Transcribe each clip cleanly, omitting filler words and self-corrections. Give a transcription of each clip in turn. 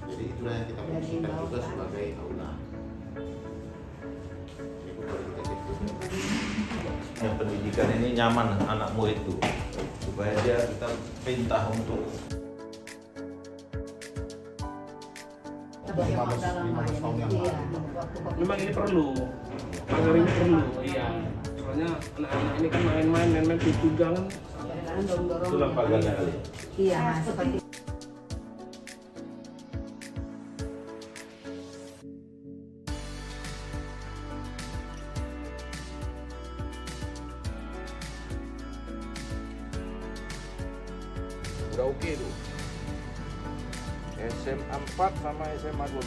Jadi itulah yang kita fungsikan juga sebagai aula. Itu kalau kita cek yang pendidikan ini nyaman anak murid itu, supaya dia kita perintah untuk memang ini perlu, pagar ini perlu, iya. Soalnya anak-anak ini kan main tujuan itulah pagarnya kali. Iya, seperti udah oke tuh. SMA 4 sama SMA 12.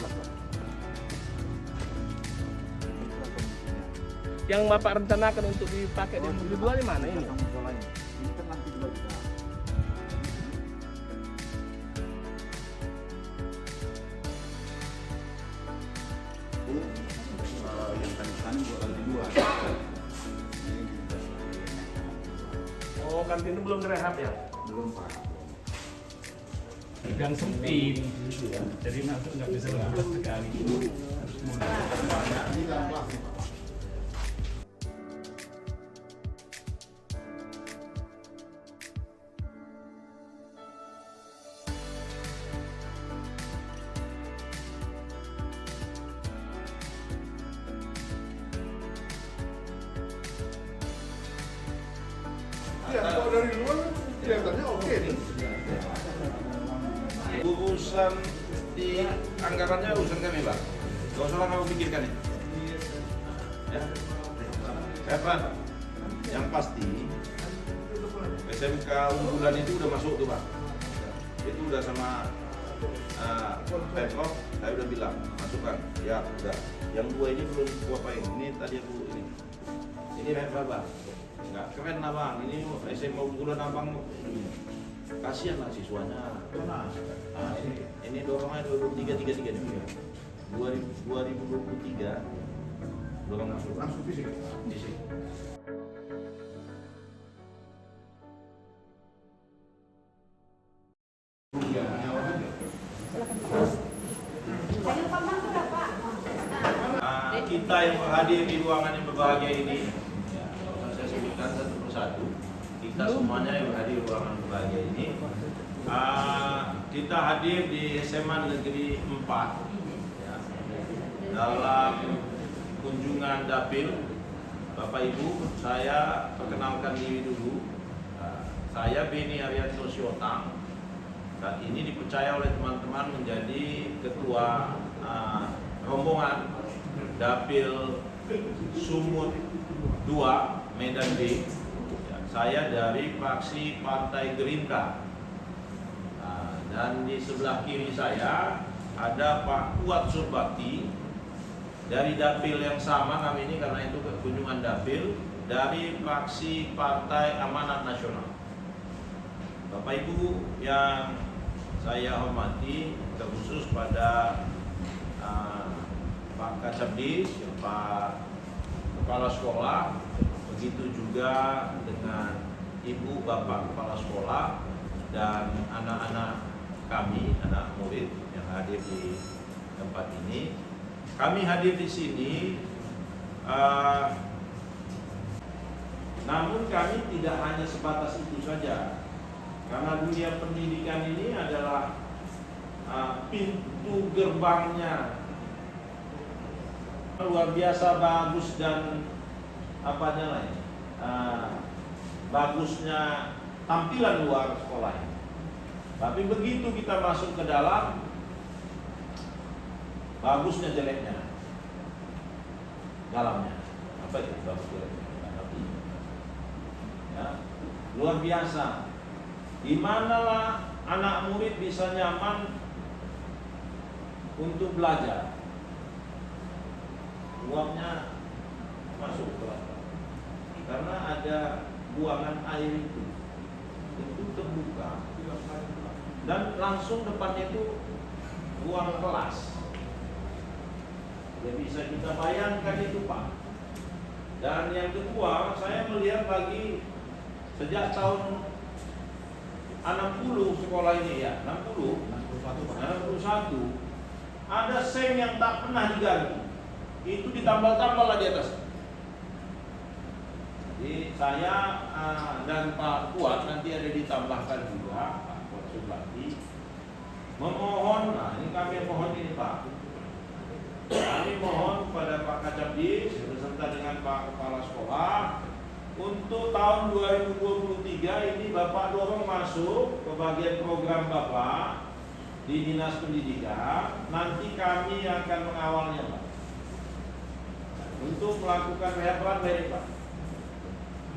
yang Bapak rencanakan untuk dipakai di dua di mana ini? Yang kantin buat lantai 2. Oh, kantin itu belum direhab ya? Belum Pak. Gang sempit, jadi masuk nggak bisa lepas sekali. Harus mundur. Ya, kalau dari luar kelihatannya oke nih. Urusan di anggarannya urusan kami Pak. Gak usah kamu pikirkan itu. Ya. Pak, yang pasti SMK unggulan itu udah masuk tuh Pak. Itu udah sama Pemprov, saya udah bilang masukkan. Ya udah. Yang dua ini belum gua apain. Ini tadi aku ini. Ini Pak. Enggak keren abang. Ini SMA unggulan abang. Kasihan lah siswanya. Nah, ini dorongnya 2023 nih. 2023 dorong masuk fisik. Kita yang hadir di ruangan yang berbahagia ini, ya, kalau saya sebutkan satu persatu, kita semuanya yang hadir di ruangan berbahagia ini, kita hadir di SMA Negeri 4 ya, dalam kunjungan dapil. Bapak Ibu, saya perkenalkan diri dulu. Saya Beni Arianto Siotang. Saat ini dipercaya oleh teman-teman menjadi ketua rombongan dapil Sumut 2 Medan B. Saya dari fraksi Partai Gerindra. Dan di sebelah kiri saya ada Pak Kuat Surbakti dari dapil yang sama kami ini, karena itu kunjungan dapil dari fraksi Partai Amanat Nasional. Bapak Ibu yang saya hormati, terkhusus pada Pak Kacabdis, Pak Kepala Sekolah, begitu juga dengan Ibu Bapak Kepala Sekolah dan anak-anak kami, anak murid yang hadir di tempat ini. Kami hadir di sini, namun kami tidak hanya sebatas itu saja, karena dunia pendidikan ini adalah pintu gerbangnya luar biasa bagus dan apanya lain, bagusnya tampilan luar sekolah ini. Tapi begitu kita masuk ke dalam, bagusnya jeleknya dalamnya. Apa itu bagus jeleknya? Ya, luar biasa. Di manalah anak murid bisa nyaman untuk belajar. Uangnya masuk ke karena ada buangan air itu terbuka dan langsung depannya itu ruang kelas. Ya bisa kita bayangkan itu Pak. Dan yang kedua, saya melihat lagi sejak tahun 60 sekolah ini ya, 61. Ada seng yang tak pernah diganti. Itu ditambal-tambal lah di atas. Jadi saya dan Pak Kuat nanti ada ditambahkan juga, Pak Kuat Subati memohon. Nah ini kami mohon ini Pak. Kami mohon kepada Pak Kacabdi beserta dengan Pak Kepala Sekolah untuk tahun 2023 ini Bapak dorong masuk ke bagian program Bapak di Dinas Pendidikan. Nanti kami akan mengawalnya Pak untuk melakukan rehab ini Pak.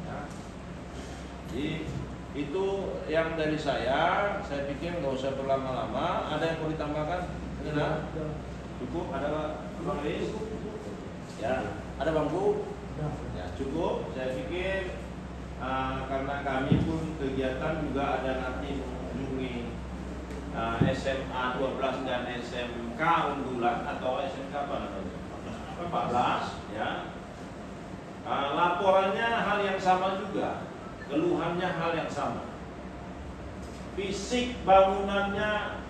Ya. Jadi itu yang dari saya pikir nggak usah berlama-lama. Ada yang mau ditambahkan? Nah, cukup? Ada Bang Riz? Ya, ada Bang Bu? Ya, cukup. Saya pikir karena kami pun kegiatan juga ada nanti mengunjungi SMA 12 dan SMK unggulan atau SMK apa namanya? 14 ya. Laporannya hal yang sama juga, keluhannya hal yang sama. Fisik bangunannya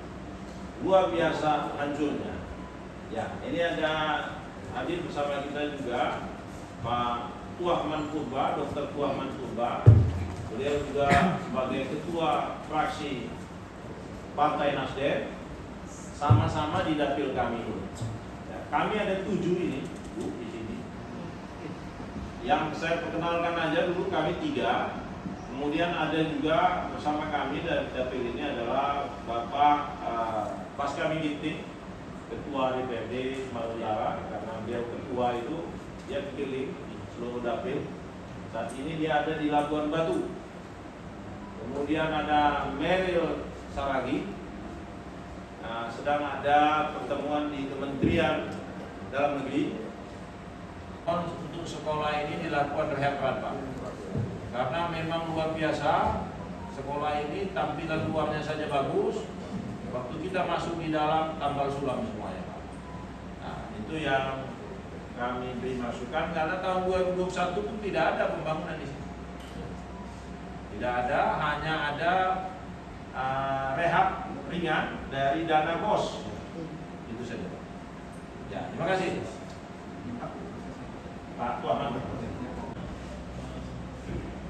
luar biasa hancurnya. Ya, ini ada hadir bersama kita juga Pak Tuahman Purba, Dr. Tuahman Purba. Beliau juga sebagai ketua fraksi Partai Nasdem, sama-sama di dapil kami ini. Ya, kami ada 7 ini, Bu, di sini. Yang saya perkenalkan aja dulu kami 3. Kemudian ada juga bersama kami dari dapil ini adalah Bapak Pasca Mingiting, Ketua DPRD Sumatera Utara, karena beliau ketua itu dia keliling di seluruh dapil. Saat ini dia ada di Labuan Batu. Kemudian ada Meril Saragi. Sedang ada pertemuan di Kementerian Dalam Negeri. Untuk sekolah ini dilakukan rehab Pak. Karena memang luar biasa. Sekolah ini tampilan luarnya saja bagus. Waktu kita masuk di dalam tambal sulam semuanya Pak. Nah, itu yang kami beri masukan karena tahun 2021 pun tidak ada pembangunan di sini. Tidak ada, hanya ada rehab ringan dari dana BOS. Itu saja Pak. Ya, terima kasih. Pak Tuhan.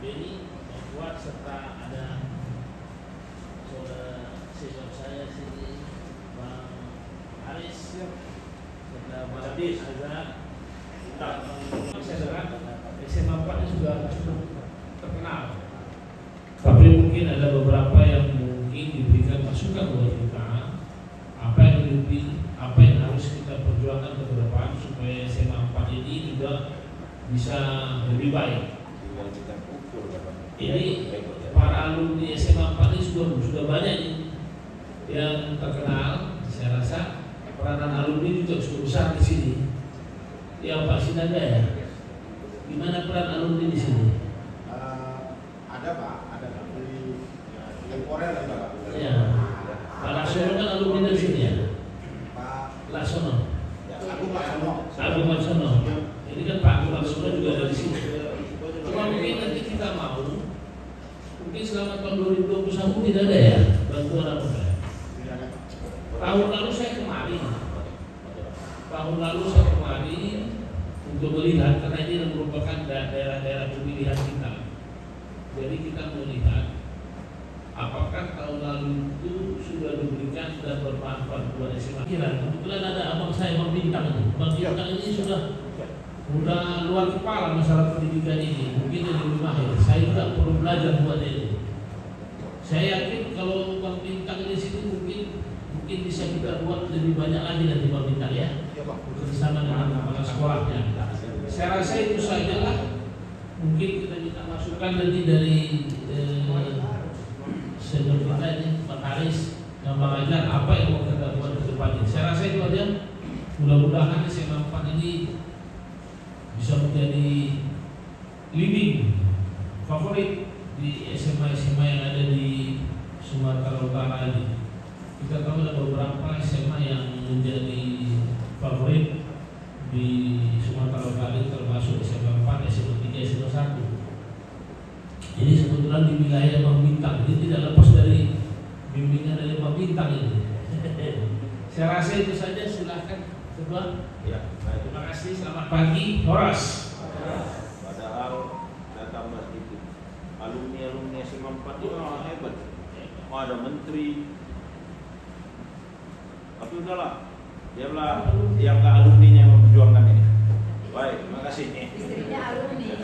Beni membuat serta ada saudara senior saya sini Bang Haris serta Bang Azhar. SMA 4 sudah cukup terkenal. Tapi mungkin ada beberapa yang mungkin diberikan masukan buat kita apa yang harus kita perjuangkan ke depan supaya SMA 4 ini juga bisa lebih baik. Ini para alumni SMA 4 ini sudah banyak yang terkenal. Saya rasa peranan alumni juga cukup besar di sini. Ya Pak Sinaga ya. Gimana peran alumni di sini? Ada Pak, ada di temporer ada Pak. Ya. Pak Laksono kan alumni dari sini ya. Pak Laksono. Agung Laksono. Agung Laksono. Ini kan Pak Agung Laksono juga dari sini. Cuma mungkin nanti kita mau, mungkin selama tahun 2021 tidak ada ya bantuan apa? Tahun lalu saya kemari. Untuk melihat karena ini merupakan daerah-daerah pemilihan kita. Jadi kita melihat apakah tahun lalu itu sudah diberikan dan bermanfaat buat SMA. Kebetulan ada abang saya Bang Bintang ini. Bang Bintang ini sudah luar kepala masalah pendidikan ini. Mungkin dia lebih mahir. Saya juga perlu belajar buat ini. Saya yakin kalau Bang Bintang di sini mungkin bisa kita buat lebih banyak lagi dari Bang Bintang ya. Bersama dengan kepala sekolahnya. Saya rasa itu saja lah. Mungkin kita minta masukan nanti dari senior kita ini Pak Haris dan Bang Ajar apa yang mau kita buat ke depannya. Saya rasa itu aja. Mudah-mudahan SMA 4 ini bisa menjadi leading favorit di SMA-SMA yang ada di Sumatera Utara ini. Kita tahu ada beberapa SMA yang menjadi favorit di Sumatera Utara termasuk SMA 4, SMA 3, SMA 1. Jadi sebetulnya di wilayah Bang Bintang ini tidak lepas dari bintang ini. Saya rasa itu saja, silakan Ketua. Ya, baik. Terima kasih, selamat pagi, Horas. Padahal data Mas itu alumni SMA 4 itu hebat. Oh, ada menteri. Tapi udahlah, dialah yang ke alumninya yang memperjuangkan ini. Baik, terima kasih. Istrinya alumni.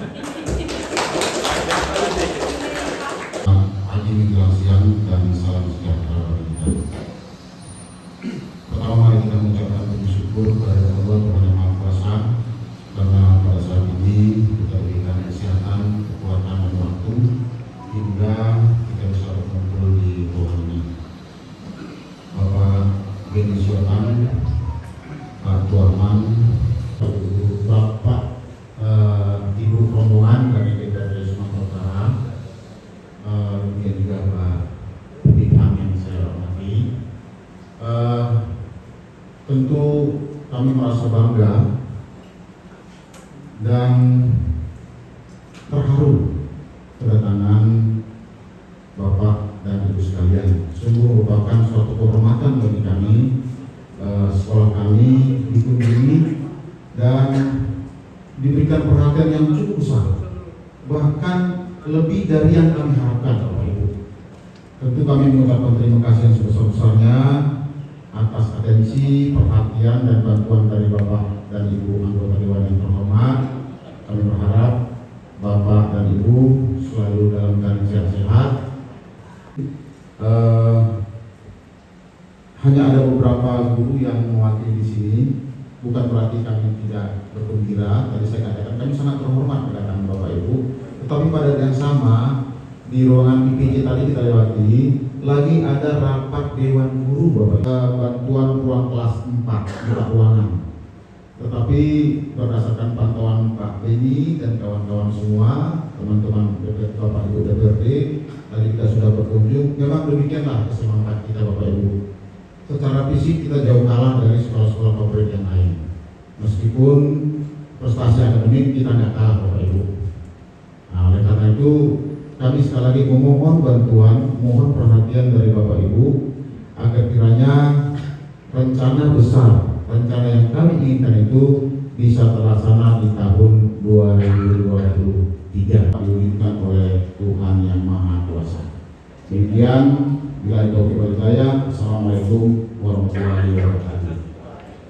Imigrasian dan salam sejahtera bagi kita. Pertama, mari kita mengucapkan puji syukur kepada Allah Tuhan Yang Maha Kuasa karena pada saat ini kita berikan kesehatan, kekuatan dan waktu hingga kita bisa berkumpul di ruangan ini. Bapak Beni Siotan, Pak Tuarman, Bapak Ibu rombongan dari DPRD Sumatera Utara, kemudian juga Pak Bintang yang saya hormati. Tentu kami merasa bangga dan terharu kedatangan Bapak dan Ibu sekalian. Sungguh merupakan suatu kehormatan bagi kami, sekolah kami dikunjungi dan diberikan perhatian yang cukup besar, bahkan lebih dari yang kami harapkan, Bapak Ibu. Tentu kami mengucapkan terima kasih yang sebesar-besarnya atas atensi, perhatian dan bantuan dari Bapak dan Ibu anggota Dewan yang terhormat. Kami berharap Bapak dan Ibu selalu dalam keadaan sehat-sehat. Hanya ada beberapa guru yang mewakili di sini. Bukan berarti kami tidak bergembira. Tadi saya katakan kami sangat terhormat kedatangan Bapak Ibu. Tetapi pada yang sama di ruangan IPC tadi kita lewati lagi ada rapat Dewan Guru Bapak. Bantuan ruang kelas 4 di ruangan. Tetapi berdasarkan pantauan Pak Beni dan kawan-kawan semua, teman-teman Bapak Ibu DPRD, tadi kita sudah berkunjung. Memang demikianlah kesemangat kita Bapak Ibu. Secara fisik kita jauh kalah dari sekolah-sekolah favorit yang lain. Meskipun prestasi akademik kita nggak kalah Bapak Ibu. Nah, oleh karena itu kami sekali lagi memohon bantuan, mohon perhatian dari Bapak Ibu agar kiranya rencana besar, rencana yang kami inginkan itu bisa terlaksana di tahun 2023 diwujudkan oleh Tuhan Yang Maha Kuasa. Demikian, bila itu bagi saya, Assalamualaikum warahmatullahi wabarakatuh.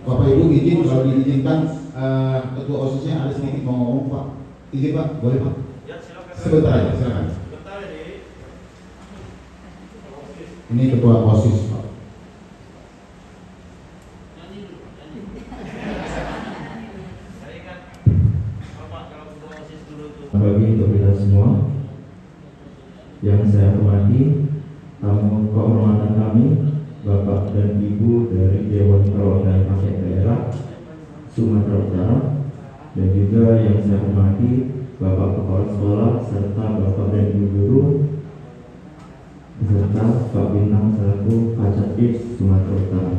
Bapak Ibu izin kalau diizinkan Ketua OSIS-nya ada sedikit mau ngomong Pak. Izin Pak, boleh Pak? Ya, silakan. Sebentar aja, silakan. Sebentar ini. Ini Ketua OSIS Pak. Bagi untuk kita semua yang saya hormati, tamu kehormatan kami, Bapak dan Ibu dari Dewan Perwakilan Rakyat Daerah Sumatera Utara, dan juga yang saya hormati Bapak Kepala Sekolah serta Bapak dan Ibu Guru, beserta Pak Bintang selaku Kacatdis Sumatera Utara.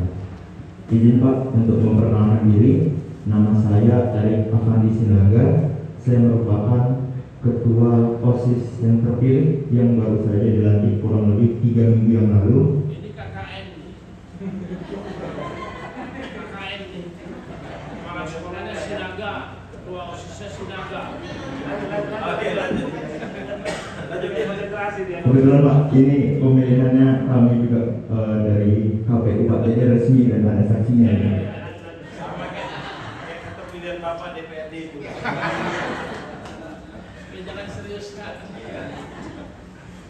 Izin Pak untuk memperkenalkan diri, nama saya Tarik Afandi Sinaga. Saya merupakan Ketua OSIS yang terpilih yang baru saja dilantik kurang lebih 3 minggu yang lalu. Ini KKN nih. KKN nih. Kepala sekolahnya Sinaga, Ketua OSISnya Sinaga. Oke, lanjut. Kebetulan Pak, ini pemilihannya kami juga dari KPU Pak, jadi resmi dan ada saksinya. Sama kayak pemilihan Bapak DPRD itu. Jangan serius kan.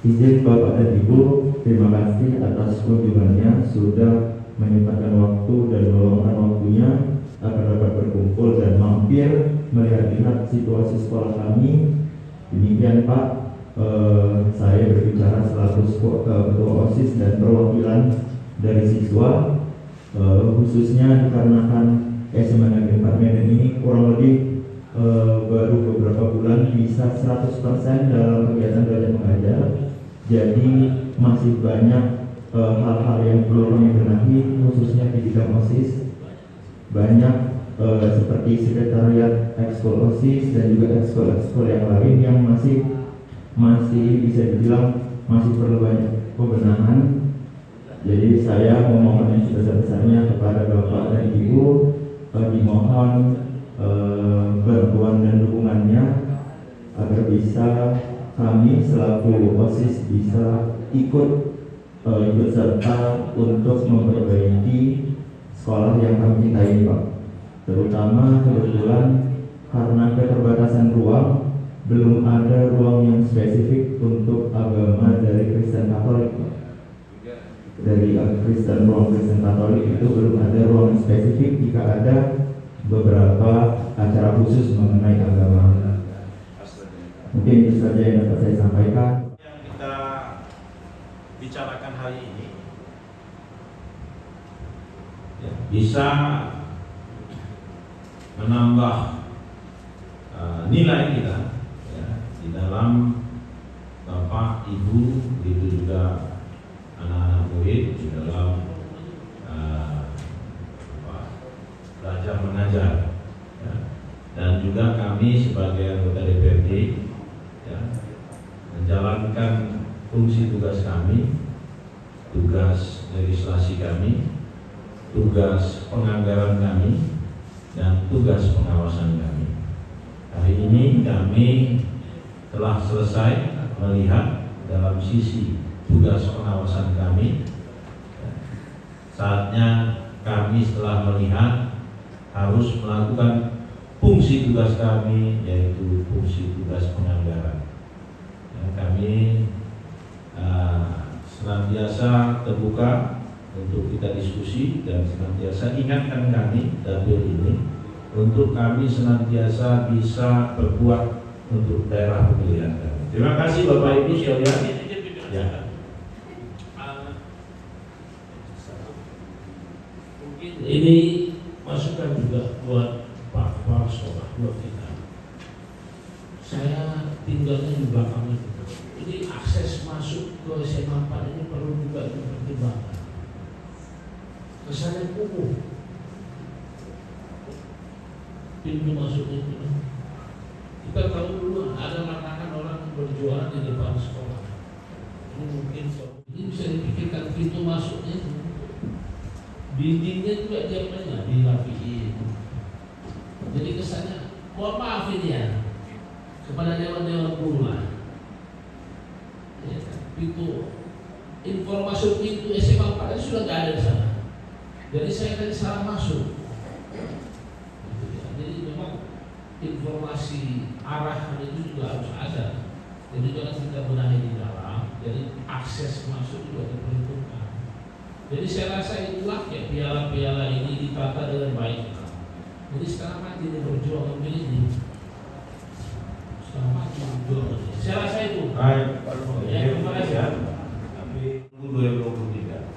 Izin Bapak dan Ibu, terima kasih atas kunjungannya sudah menyempatkan waktu dan meluangkan waktunya agar dapat berkumpul dan mampir melihat situasi sekolah kami. Demikian Pak, saya berbicara selaku Ketua OSIS dan perwakilan dari siswa, khususnya dikarenakan SMA Negeri 4 Medan ini kurang lebih baru beberapa bulan bisa 100% dalam kegiatan belajar mengajar. Jadi masih banyak hal-hal yang perlu kami benahi, khususnya di bidang OSIS. Banyak seperti sekretariat ekskul OSIS dan juga ekskul yang lain yang masih bisa dibilang masih perlu banyak pembenahan. Jadi saya memohon yang sebesar-besarnya kepada Bapak dan Ibu, dimohon bantuan dan dukungannya agar bisa kami selaku OSIS bisa ikut serta untuk memperbaiki sekolah yang kami cintai, Pak. Terutama kebetulan karena keterbatasan ruang, belum ada ruang yang spesifik untuk agama dari Kristen Katolik, Pak. Dari ruang Kristen Katolik itu belum ada ruang yang spesifik. Jika ada beberapa acara khusus mengenai agama. Mungkin itu saja yang dapat saya sampaikan. Yang kita bicarakan hari ini ya, bisa menambah nilai kita ya, di dalam Bapak, Ibu, begitu juga anak-anak murid di dalam belajar mengajar ya. Dan juga kami sebagai anggota DPRD ya, menjalankan fungsi tugas kami, tugas legislasi kami, tugas penganggaran kami, dan tugas pengawasan kami. Hari ini kami telah selesai melihat dalam sisi tugas pengawasan kami. Saatnya kami setelah melihat harus melakukan fungsi tugas kami, yaitu fungsi tugas penganggaran. Ya, kami senantiasa terbuka untuk kita diskusi dan senantiasa ingatkan kami dapil ini untuk kami senantiasa bisa berbuat untuk daerah pemilihan kami. Terima kasih Bapak Ibu sekalian. Ya. Mungkin ini masukan juga buat Pak Kepala Sekolah, buat kita. Saya tinggalnya di belakang itu. Ini akses masuk ke SMA 4 ini perlu juga dipertimbangkan. Kesannya kumuh. Pintu masuknya itu. Kita tahu dulu ada makanan orang berjualan di depan sekolah. Ini mungkin ini bisa dipikirkan pintu masuknya itu. Dindingnya juga jamnya dirapiin. Jadi kesannya, mohon maaf ini ya kepada dewan-dewan guru lah. Ya, pintu informasi pintu SMA 4 sudah nggak ada di sana. Jadi saya tadi salah masuk. Gitu ya. Jadi memang informasi arahan itu juga harus ada. Jadi jangan kita benahi di dalam. Jadi akses masuk juga diperhitungkan. Jadi saya rasa itulah ya piala-piala ini ditata dengan baik. Jadi sekarang mati dia berjuang memilih ini. Sekarang mati berjuang. Saya rasa itu. Baik. Ya, terima kasih. Tapi 2023.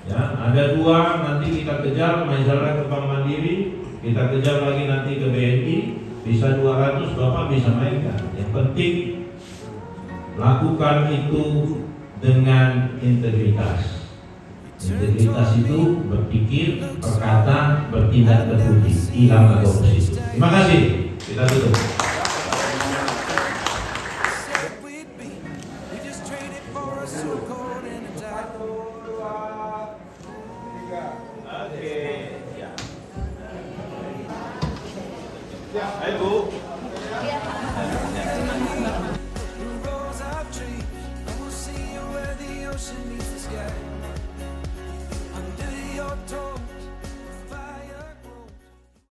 Ya, ada dua nanti kita kejar, misalnya ke Bank Mandiri, kita kejar lagi nanti ke BNI, bisa 200 Bapak bisa mainkan. Yang penting lakukan itu dengan integritas. Integritas itu berpikir, berkata, bertindak terbukti, hilang korupsi. Terima kasih. Kita tutup. Hai Bu. Under your door